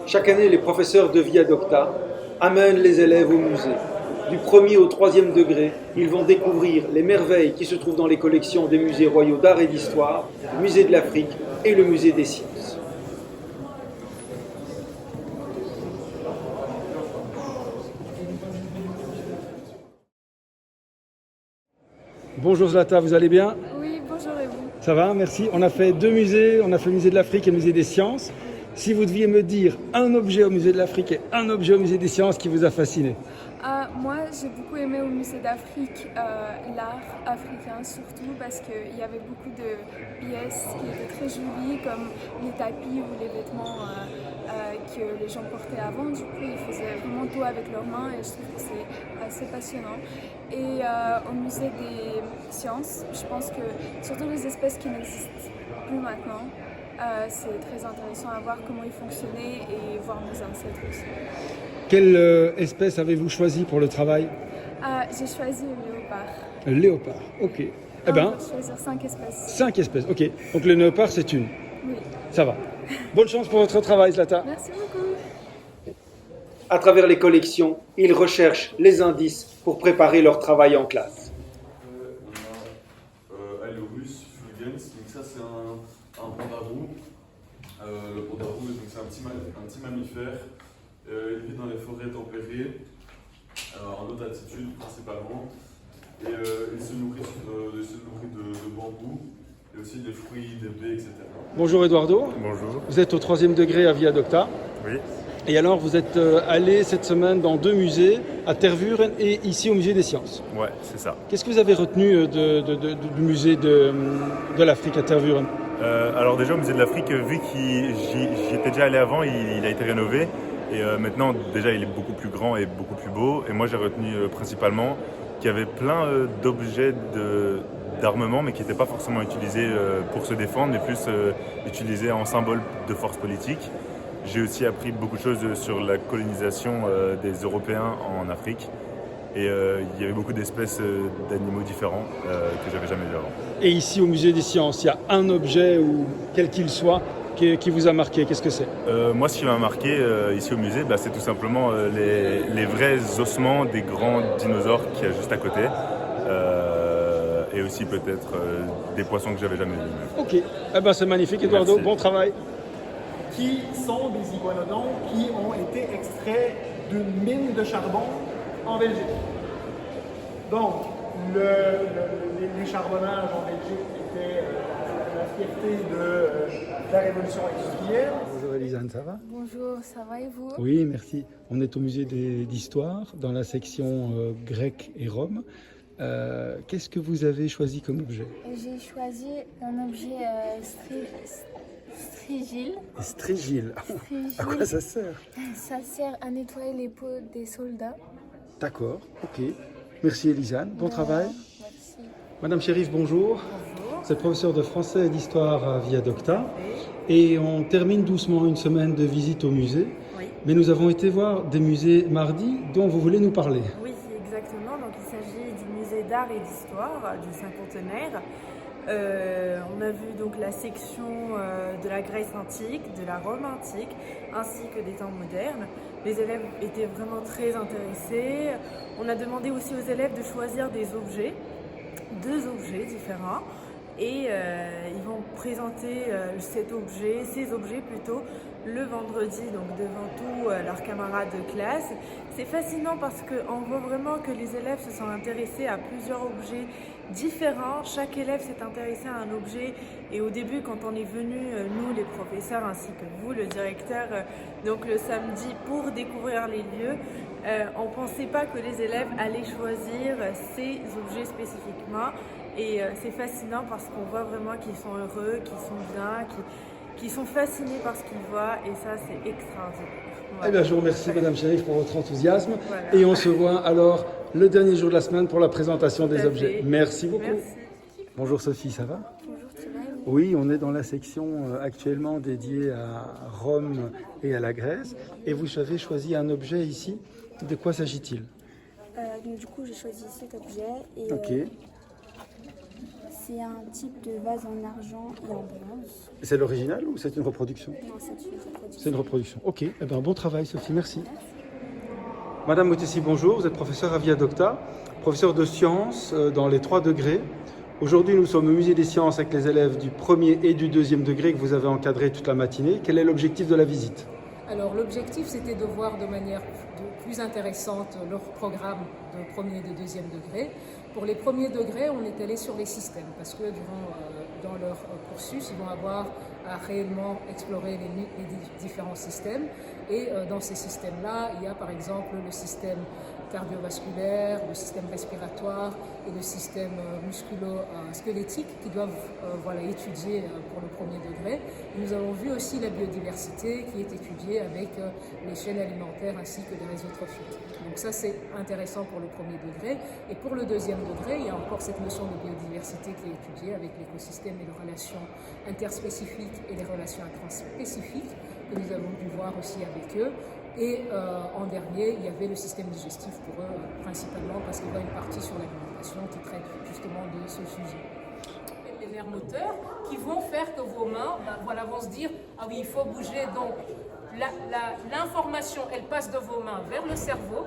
Chaque année, les professeurs de Via Docta amènent les élèves au musée. Du premier au troisième degré, ils vont découvrir les merveilles qui se trouvent dans les collections des musées royaux d'art et d'histoire, le musée de l'Afrique et le musée des sciences. Bonjour Zlata, vous allez bien? Oui, bonjour et vous? Ça va, merci. On a fait deux musées, on a fait le musée de l'Afrique et le musée des sciences. Si vous deviez me dire un objet au musée de l'Afrique et un objet au musée des sciences qui vous a fasciné. Moi, j'ai beaucoup aimé au musée d'Afrique l'art africain, surtout parce qu'il y avait beaucoup de pièces qui étaient très jolies, comme les tapis ou les vêtements que les gens portaient avant. Du coup, ils faisaient vraiment tout avec leurs mains et je trouve que c'est assez passionnant. Et au musée des sciences, je pense que surtout les espèces qui n'existent plus maintenant, c'est très intéressant à voir comment ils fonctionnaient et voir nos ancêtres aussi. Quelle espèce avez-vous choisi pour le travail? J'ai choisi le léopard. Le léopard, ok. Eh On bien, peut choisir 5 espèces. 5 espèces, ok. Donc le léopard, c'est une. Oui. Ça va. Bonne chance pour votre travail, Zlata. Merci beaucoup. À travers les collections, ils recherchent les indices pour préparer leur travail en classe. On a Ailurus fulgens, donc ça c'est un pandarou. Le pandarou, donc c'est un petit mammifère. Il vit dans les forêts tempérées, en haute altitude principalement. Et il se nourrit de bambou et aussi des fruits, des baies, etc. Bonjour Eduardo. Bonjour. Vous êtes au 3e degré à Via Docta. Oui. Et alors, vous êtes allé cette semaine dans 2 musées, à Tervuren et ici au musée des sciences. Ouais, c'est ça. Qu'est-ce que vous avez retenu du musée de l'Afrique à Tervuren? Alors déjà au musée de l'Afrique, vu que j'y étais déjà allé avant, il a été rénové. Et maintenant, déjà, il est beaucoup plus grand et beaucoup plus beau. Et moi, j'ai retenu principalement qu'il y avait plein d'objets d'armement, mais qui n'étaient pas forcément utilisés pour se défendre, mais plus utilisés en symbole de force politique. J'ai aussi appris beaucoup de choses sur la colonisation des Européens en Afrique. Et il y avait beaucoup d'espèces d'animaux différents que j'avais jamais vus avant. Et ici au musée des sciences, il y a un objet, ou quel qu'il soit, qui vous a marqué. Qu'est-ce que c'est? Moi, ce qui m'a marqué ici au musée, c'est tout simplement les vrais ossements des grands dinosaures qu'il y a juste à côté. Et aussi peut-être des poissons que j'avais jamais vus. Ok, eh ben, c'est magnifique Eduardo, Merci. bon travail. Qui sont des iguanodons qui ont été extraits d'une mine de charbon en Belgique. Donc, les charbonnages en Belgique étaient la fierté de la révolution industrielle. Bonjour Elisane, ça va? Bonjour, ça va et vous? Oui, merci. On est au musée d'histoire, dans la section grecque et Rome. Qu'est-ce que vous avez choisi comme objet? J'ai choisi un objet strigile. Strigile. À quoi ça sert? Ça sert à nettoyer les peaux des soldats. D'accord, ok. Merci Elisane, bon travail. Merci. Madame Chérif, bonjour. Vous êtes professeur de français et d'histoire à Via Docta. Et on termine doucement une semaine de visite au musée. Oui. Mais nous avons été voir des musées mardi dont vous voulez nous parler. Oui, exactement. Donc, il s'agit du musée d'art et d'histoire du cinquantenaire. On a vu donc la section de la Grèce antique, de la Rome antique, ainsi que des temps modernes. Les élèves étaient vraiment très intéressés. On a demandé aussi aux élèves de choisir des objets, 2 objets différents. Et ils vont présenter ces objets plutôt, le vendredi, donc devant tous leurs camarades de classe. C'est fascinant parce qu'on voit vraiment que les élèves se sont intéressés à plusieurs objets différents. Chaque élève s'est intéressé à un objet et au début, quand on est venu, nous les professeurs ainsi que vous, le directeur, donc le samedi pour découvrir les lieux, on ne pensait pas que les élèves allaient choisir ces objets spécifiquement. Et c'est fascinant parce qu'on voit vraiment qu'ils sont heureux, qu'ils sont bien, qu'ils sont fascinés par ce qu'ils voient et ça c'est extraordinaire. Voilà. Eh bien, je vous remercie Madame Chérif pour votre enthousiasme. Voilà. Et on se voit alors le dernier jour de la semaine pour la présentation Tout des à objets. fait. Merci beaucoup. Merci. Bonjour Sophie, ça va? Bonjour, très bien. Et vous? Oui, on est dans la section actuellement dédiée à Rome et à la Grèce. Et vous avez choisi un objet ici. De quoi s'agit-il? Donc, du coup, j'ai choisi cet objet. Et, Ok. C'est un type de vase en argent et en bronze. C'est l'original ou c'est une reproduction? Non, c'est une reproduction. C'est une reproduction. Ok, eh ben, bon travail Sophie, merci. Madame Moutessi, bonjour, vous êtes professeur à Via Docta, professeur de sciences dans les 3 degrés. Aujourd'hui, nous sommes au musée des sciences avec les élèves du 1er et du 2e degré que vous avez encadrés toute la matinée. Quel est l'objectif de la visite? Alors l'objectif, c'était de voir de manière plus intéressante leur programme de 1er et de 2e degré. Pour les premiers degrés, on est allé sur les systèmes parce que dans leur cursus, ils vont avoir à réellement explorer les différents systèmes. Et dans ces systèmes-là, il y a par exemple le système cardiovasculaire, le système respiratoire et le système musculo-squelettique qui doivent étudier pour le 1er degré. Et nous avons vu aussi la biodiversité qui est étudiée avec les chaînes alimentaires ainsi que les réseaux trophiques. Donc ça c'est intéressant pour le 1er degré. Et pour le 2e degré, il y a encore cette notion de biodiversité qui est étudiée avec l'écosystème et les relations interspécifiques et les relations intraspécifiques que nous avons pu voir aussi avec eux. Et en dernier, il y avait le système digestif pour eux, principalement parce qu'il y a une partie sur l'alimentation qui traite justement de ce sujet. Les nerfs moteurs qui vont faire que vos mains vont se dire « Ah oui, il faut bouger ». Donc l'information, elle passe de vos mains vers le cerveau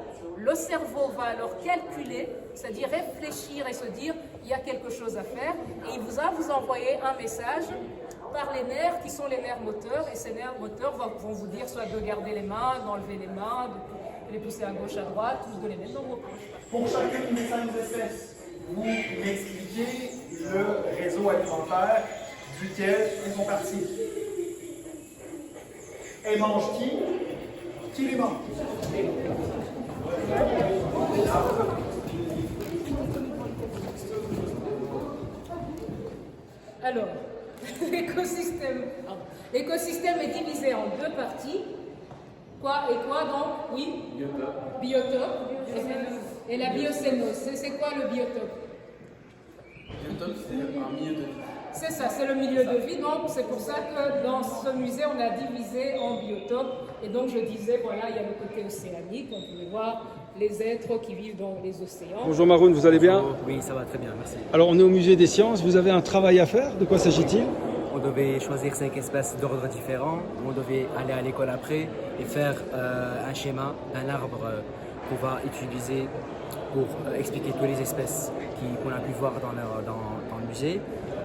va alors calculer, c'est-à-dire réfléchir et se dire « Il y a quelque chose à faire » et il va vous envoyer un message par les nerfs qui sont les nerfs moteurs, et ces nerfs moteurs vont vous dire soit de garder les mains, d'enlever les mains, de les pousser à gauche, à droite, ou de les mettre dans vos poches. Pour chacune des 5 espèces, vous m'expliquez le réseau alimentaire duquel elles font partie. Elles mangent qui? Qui les mange? Alors, l'écosystème est divisé en 2 parties. Quoi et quoi donc? Oui? Biotope. Et la biocénose. C'est quoi le biotope? Biotope, c'est un milieu de vie. C'est ça, c'est le milieu de vie. Donc c'est pour ça que dans ce musée, on a divisé en biotopes. Et donc je disais, voilà, il y a le côté océanique. On pouvait voir les êtres qui vivent dans les océans. Bonjour Maroun, vous allez bien? Oui, ça va très bien, merci. Alors on est au musée des sciences, vous avez un travail à faire, de quoi s'agit-il? On devait choisir 5 espèces d'ordre différents. On devait aller à l'école après et faire un schéma d'un arbre qu'on va utiliser pour expliquer toutes les espèces qu'on a pu voir dans le musée.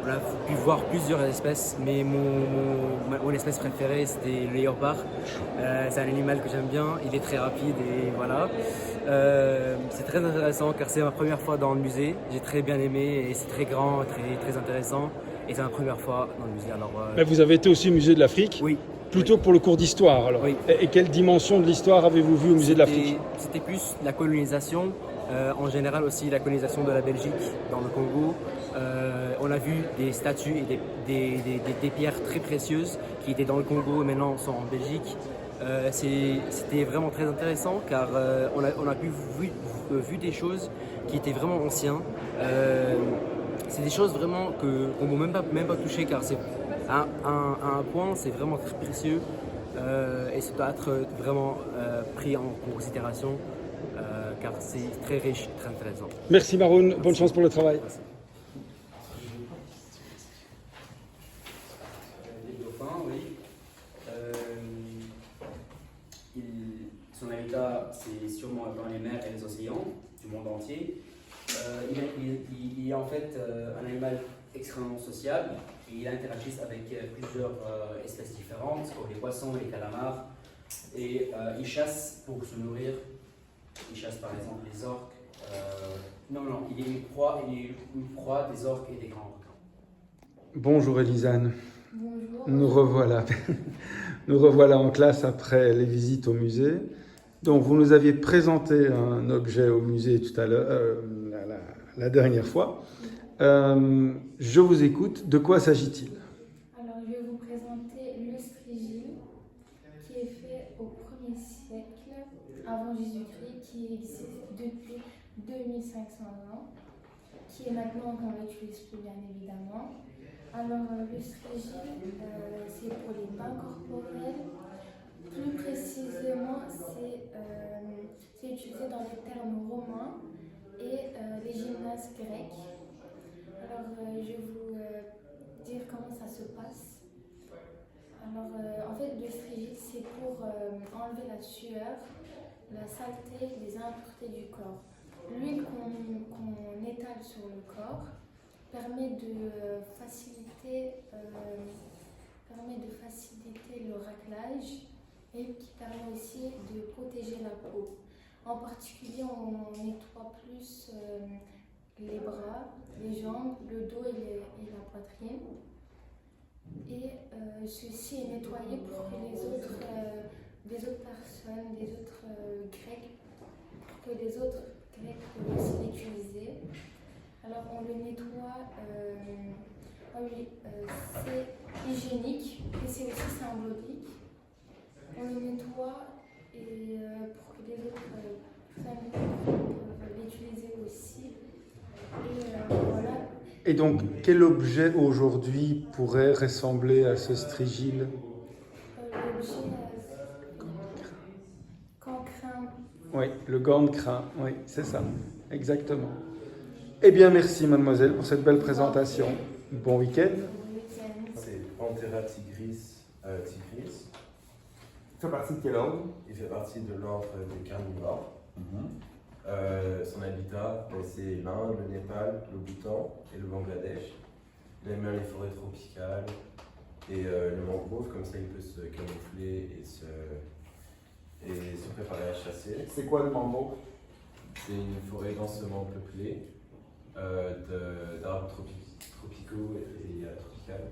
On a pu voir plusieurs espèces, mais mon espèce préférée c'était le léopard. C'est un animal que j'aime bien, il est très rapide et voilà. C'est très intéressant car c'est ma première fois dans le musée. J'ai très bien aimé et c'est très grand, très intéressant. Et c'est ma première fois dans le musée. Alors, Mais vous avez été aussi au musée de l'Afrique? Oui. Plutôt pour le cours d'histoire alors? Oui. Et quelle dimension de l'histoire avez-vous vu au musée de l'Afrique? C'était plus la colonisation, en général aussi la colonisation de la Belgique dans le Congo. On a vu des statues et des pierres très précieuses qui étaient dans le Congo et maintenant sont en Belgique. C'était vraiment très intéressant car on a pu vu des choses qui étaient vraiment anciennes. C'est des choses vraiment qu'on ne peut même pas toucher car c'est à un point c'est vraiment très précieux et ça doit être vraiment pris en considération car c'est très riche, très intéressant. Merci Maroun, bonne chance pour le travail. Merci. Les dauphins, oui. Son habitat, c'est sûrement dans les mers et les océans du monde entier. Il est en fait un animal extrêmement sociable. Il interagit avec plusieurs espèces différentes, comme les poissons et les calamars. Et il chasse pour se nourrir. Il chasse par exemple les orques. Il est une proie des orques et des grands requins. Bonjour Elisane. Bonjour. Nous revoilà. Nous revoilà en classe après les visites au musée. Donc vous nous aviez présenté un objet au musée tout à l'heure, la dernière fois. Je vous écoute. De quoi s'agit-il? Alors, je vais vous présenter le strigile, qui est fait au 1er siècle avant Jésus-Christ, qui existe depuis 2500 ans, qui est maintenant qu'on n'utilise plus bien évidemment. Alors, le strigile, c'est pour les bains corporels. Plus précisément, c'est utilisé dans les termes romains et les gymnases grecs. Alors, je vais vous dire comment ça se passe. Alors, en fait, le strigile, c'est pour enlever la sueur, la saleté, les impuretés du corps. L'huile qu'on étale sur le corps permet de faciliter le raclage et qui permet aussi de protéger la peau. En particulier, on nettoie plus les bras, les jambes, le dos et la poitrine. Et ceci est nettoyé pour que les autres personnes, les autres Grecs, pour que les autres Grecs puissent aussi l'utiliser. Alors on le nettoie, c'est hygiénique et c'est aussi symbolique. On le nettoie et pour que les autres personnes puissent l'utiliser aussi. Et voilà. Et donc, quel objet aujourd'hui pourrait ressembler à ce strigile? L'objet cancrin. Oui, le gant de crin, oui, c'est ça, exactement. Eh bien, merci mademoiselle pour cette belle présentation. Bon week-end. C'est Panthera tigris. Il fait partie de quel ordre? Il fait partie de l'ordre des carnivores. Son habitat, c'est l'Inde, le Népal, le Bhoutan et le Bangladesh. Il aime bien les forêts tropicales et le mangrove, comme ça il peut se camoufler et se préparer à chasser. C'est quoi le mangrove? C'est une forêt densément peuplée d'arbres tropicaux et tropicales.